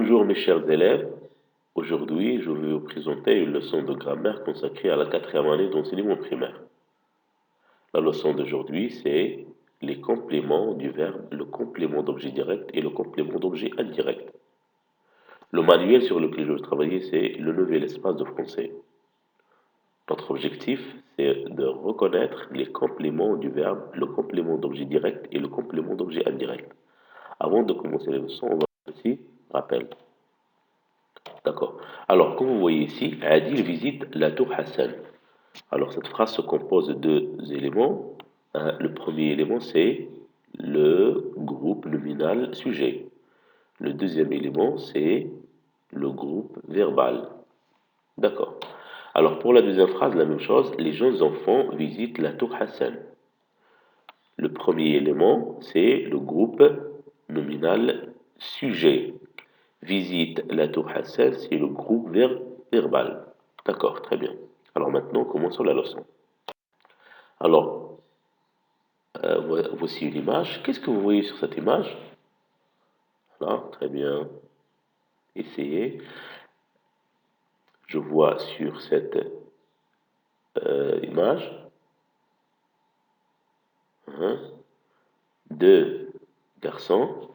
Bonjour mes chers élèves, aujourd'hui je vais vous présenter une leçon de grammaire consacrée à la quatrième année d'enseignement primaire. La leçon d'aujourd'hui c'est les compléments du verbe, le complément d'objet direct et le complément d'objet indirect. Le manuel sur lequel je vais travailler c'est le nouvel espace de français. Notre objectif c'est de reconnaître les compléments du verbe, le complément d'objet direct et le complément d'objet indirect. Avant de commencer la leçon, on va faire un petit rappel. D'accord. Alors, comme vous voyez ici, Adil visite la tour Hassan. Alors, cette phrase se compose de deux éléments. Le premier élément, c'est le groupe nominal sujet. Le deuxième élément, c'est le groupe verbal. D'accord. Alors, pour la deuxième phrase, la même chose. Les jeunes enfants visitent la tour Hassan. Le premier élément, c'est le groupe nominal sujet. Visite la tour Hassan, c'est le groupe verbal. D'accord, très bien. Alors maintenant, commençons la leçon. Alors, voici une image. Qu'est-ce que vous voyez sur cette image? Là, très bien. Essayez. Je vois sur cette image hein, deux garçons,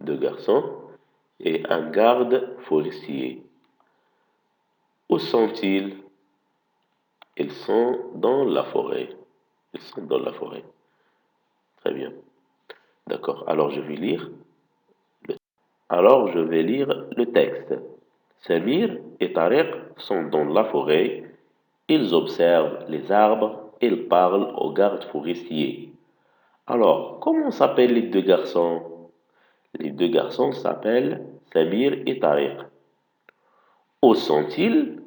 deux garçons et un garde forestier. Où sont-ils? Ils sont dans la forêt. Ils sont dans la forêt. Très bien. D'accord. Alors, je vais lire le texte. Samir et Tariq sont dans la forêt. Ils observent les arbres. Ils parlent aux gardes forestiers. Alors, comment s'appellent les deux garçons? Les deux garçons s'appellent Samir et Tariq. Où sont-ils?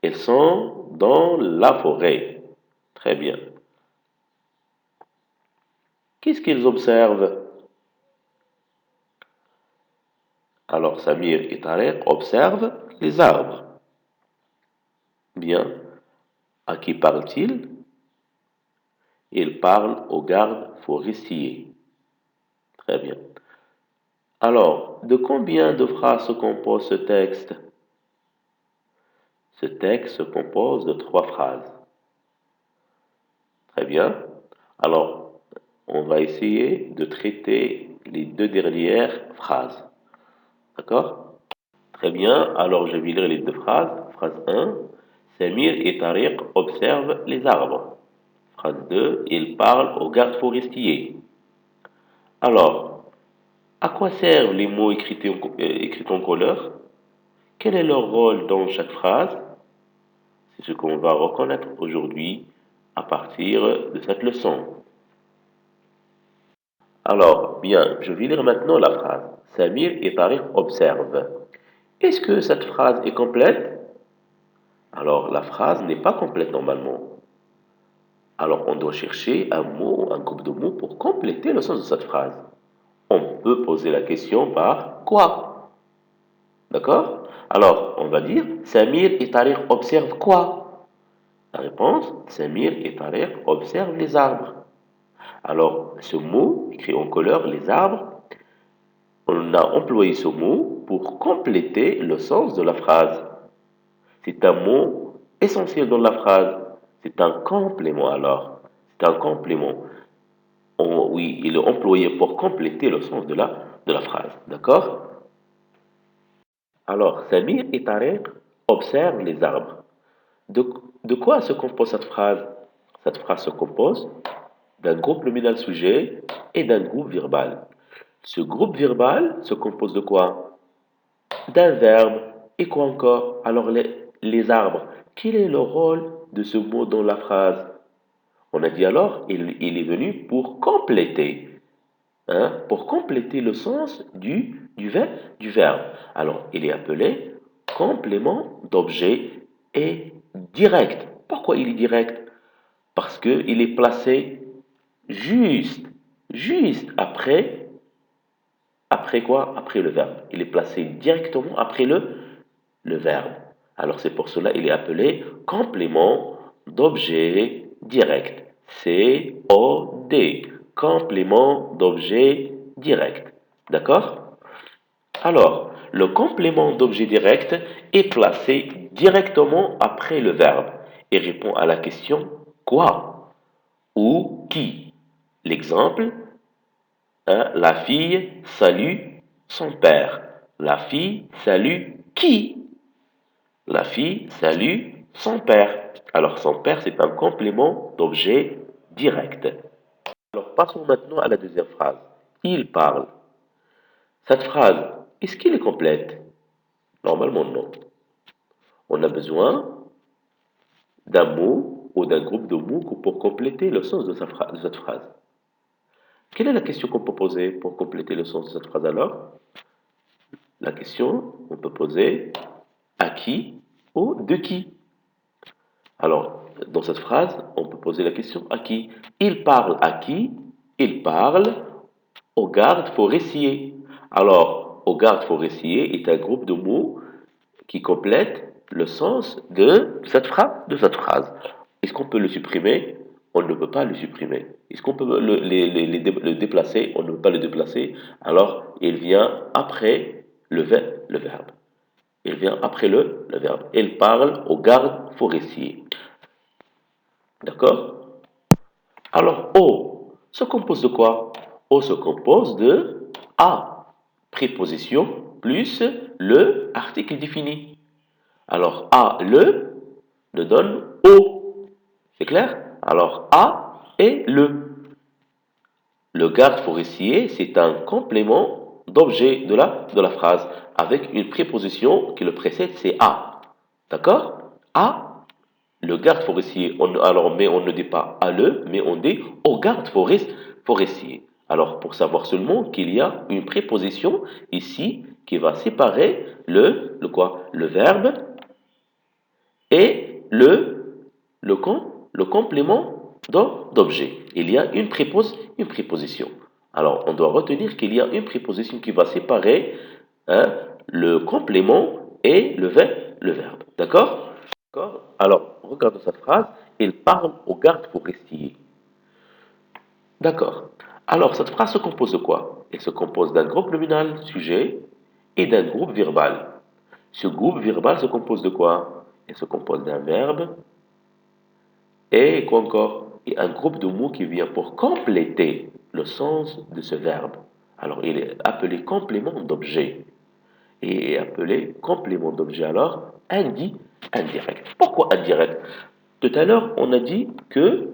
Ils sont dans la forêt. Très bien. Qu'est-ce qu'ils observent? Alors, Samir et Tariq observent les arbres. Bien. À qui parle-t-il? Il parle aux gardes forestiers. Très bien. Alors, de combien de phrases se compose ce texte? Ce texte se compose de 3 phrases. Très bien. Alors, on va essayer de traiter les 2 dernières phrases. D'accord? Très bien. Alors, je vais lire les 2 phrases. Phrase 1. Samir et Tariq observent les arbres. Phrase 2. Ils parlent aux gardes forestiers. Alors, à quoi servent les mots écrits en couleur? Quel est leur rôle dans chaque phrase? C'est ce qu'on va reconnaître aujourd'hui à partir de cette leçon. Alors, bien, je vais lire maintenant la phrase. Samir et Tariq observent. Est-ce que cette phrase est complète? Alors, la phrase n'est pas complète normalement. Alors, on doit chercher un mot, un groupe de mots pour compléter le sens de cette phrase. On peut poser la question par quoi? D'accord? Alors, on va dire Samir et Tariq observent quoi? La réponse, Samir et Tariq observent les arbres. Alors, ce mot, écrit en couleur, les arbres, on a employé ce mot pour compléter le sens de la phrase. C'est un mot essentiel dans la phrase. C'est un complément alors. C'est un complément. Oui, il est employé pour compléter le sens de la phrase. D'accord? Alors, Samir et Tariq observent les arbres. De, de quoi se compose cette phrase? Cette phrase se compose d'un groupe nominal sujet et d'un groupe verbal. Ce groupe verbal se compose de quoi? D'un verbe et quoi encore? Alors les arbres. Quel est le rôle de ce mot dans la phrase? On a dit alors, il est venu pour compléter. Pour compléter le sens du verbe. Alors, il est appelé complément d'objet et direct. Pourquoi il est direct? Parce qu'il est placé juste, juste après quoi? Après le verbe. Il est placé directement après le verbe. Alors c'est pour cela qu'il est appelé complément d'objet direct. C-O-D. Complément d'objet direct. D'accord? Alors, le complément d'objet direct est placé directement après le verbe et répond à la question quoi ou qui. L'exemple, hein, la fille salue son père. La fille salue qui? La fille salue son père. Alors, son père, c'est un complément d'objet direct. Alors, passons maintenant à la deuxième phrase. Il parle. Cette phrase, est-ce qu'elle est complète? Normalement, non. On a besoin d'un mot ou d'un groupe de mots pour compléter le sens de cette phrase. Quelle est la question qu'on peut poser pour compléter le sens de cette phrase alors? La question, on peut poser à qui ou de qui. Alors, dans cette phrase, on peut poser la question à qui? Il parle à qui? Il parle au garde forestier. Alors, au garde forestier est un groupe de mots qui complète le sens de cette phrase. Est-ce qu'on peut le supprimer? On ne peut pas le supprimer. Est-ce qu'on peut le déplacer? On ne peut pas le déplacer. Alors, il vient après le verbe. Il vient après le verbe. Il parle au garde forestier. D'accord? Alors, O se compose de quoi? O se compose de A, préposition, plus le article défini. Alors, A, le donne O. C'est clair? Alors, A et le. Le garde forestier, c'est un complément d'objet de la phrase avec une préposition qui le précède, c'est A. D'accord? A, le garde forestier, mais on ne dit pas à le, mais on dit au garde forestier. Alors, pour savoir seulement qu'il y a une préposition ici qui va séparer le quoi? Le verbe et le complément d'objet. Il y a une préposition. Alors, on doit retenir qu'il y a une préposition qui va séparer, hein, le complément et le verbe. D'accord? D'accord? Alors, regardons cette phrase. Il parle au garde forestier. D'accord. Alors, cette phrase se compose de quoi? Elle se compose d'un groupe nominal, sujet, et d'un groupe verbal. Ce groupe verbal se compose de quoi? Il se compose d'un verbe et quoi encore? Et un groupe de mots qui vient pour compléter le sens de ce verbe. Alors, il est appelé complément d'objet. Et est appelé complément d'objet alors indirect. Pourquoi indirect? Tout à l'heure, on a dit que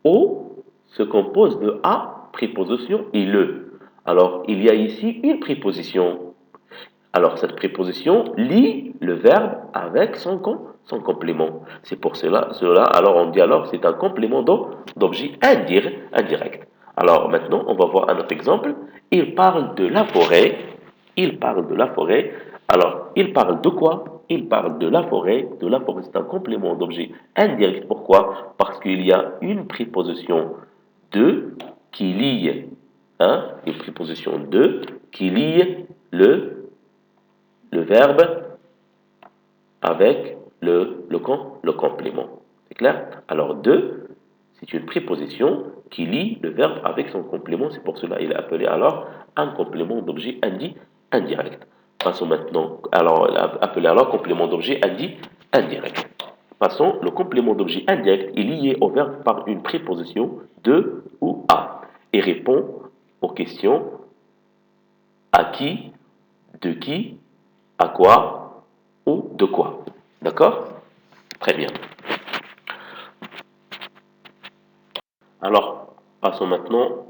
O se compose de A, préposition, et le. Alors, il y a ici une préposition. Alors, cette préposition lie le verbe avec son complément. C'est pour cela, alors on dit alors c'est un complément d'objet indirect. Alors, maintenant, on va voir un autre exemple. Il parle de la forêt. Il parle de la forêt. Alors, il parle de quoi? Il parle de la forêt. De la forêt, c'est un complément d'objet indirect. Pourquoi? Parce qu'il y a une préposition de qui lie, hein, une préposition de qui lie le verbe avec le complément. C'est clair? Alors, de, c'est une préposition qui lie le verbe avec son complément. C'est pour cela qu'il est appelé alors un complément d'objet indirect. Passons maintenant, alors, appelé alors complément d'objet indirect. Passons, le complément d'objet indirect est lié au verbe par une préposition de ou à et répond aux questions à qui, à quoi ou de quoi. D'accord? Très bien. Alors, passons maintenant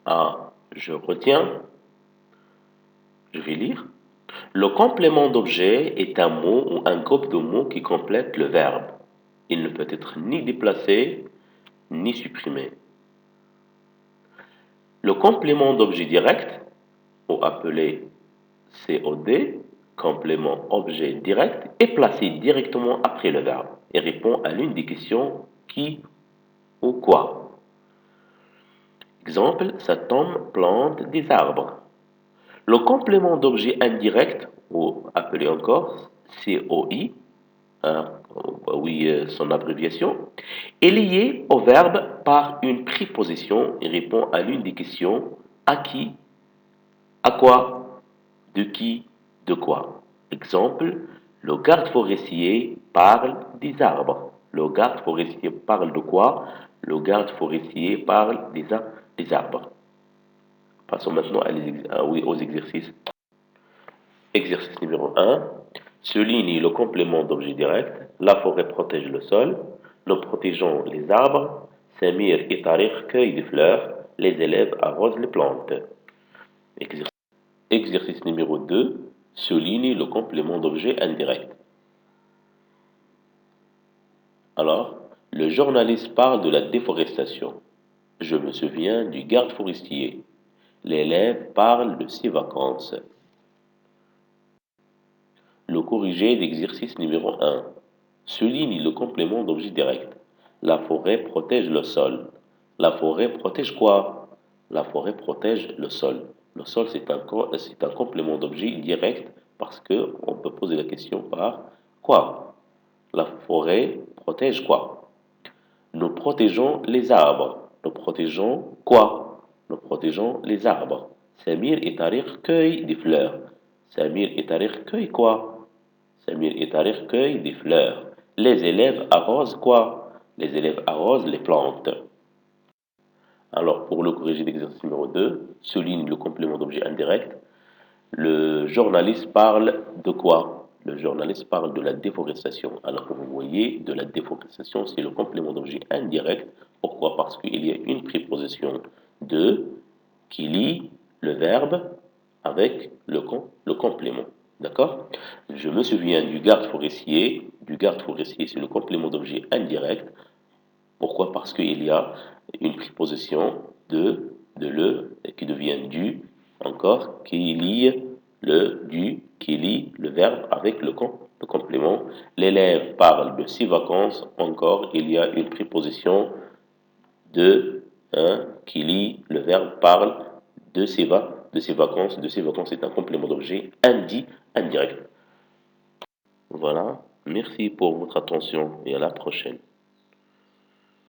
à je retiens, je vais lire. Le complément d'objet est un mot ou un groupe de mots qui complète le verbe. Il ne peut être ni déplacé ni supprimé. Le complément d'objet direct, ou appelé COD, complément objet direct, est placé directement après le verbe et répond à l'une des questions qui ou quoi. Exemple, cet homme plante des arbres. Le complément d'objet indirect, ou appelé encore COI, hein, oui, son abréviation, est lié au verbe par une préposition et répond à l'une des questions À qui? À quoi? De qui? De quoi? Exemple, le garde forestier parle des arbres. Le garde forestier parle de quoi? Le garde forestier parle des arbres. Passons maintenant oui, aux exercices. Exercice numéro 1. Souligne le complément d'objet direct. La forêt protège le sol. Nous protégeons les arbres. Samir et Tariq cueillent des fleurs. Les élèves arrosent les plantes. Exercice numéro 2. Souligne le complément d'objet indirect. Alors, le journaliste parle de la déforestation. Je me souviens du garde forestier. L'élève parle de ses vacances. Le corrigé d'exercice numéro 1. Souligne le complément d'objet direct. La forêt protège le sol. La forêt protège quoi? La forêt protège le sol. Le sol, c'est un complément d'objet direct parce qu'on peut poser la question par quoi? La forêt protège quoi? Nous protégeons les arbres. Nous protégeons quoi? Nous protégeons les arbres. Samir et Tariq cueillent des fleurs. Samir et Tariq cueillent quoi? Samir et Tariq cueillent des fleurs. Les élèves arrosent quoi? Les élèves arrosent les plantes. Alors, pour le corriger d'exercice numéro 2, souligne le complément d'objet indirect. Le journaliste parle de quoi? Le journaliste parle de la déforestation. Alors que vous voyez, de la déforestation, c'est le complément d'objet indirect. Pourquoi? Parce qu'il y a une préposition de qui lie le verbe avec le complément. D'accord? Je me souviens du garde forestier. Du garde forestier, c'est le complément d'objet indirect. Pourquoi? Parce qu'il y a une préposition de le, qui devient du, encore, qui lie qui lie le verbe avec le complément. L'élève parle de ses vacances, encore, il y a une préposition de, qui lie le verbe parle de ses vacances. De ses vacances, c'est un complément d'objet indirect. Voilà. Merci pour votre attention et à la prochaine.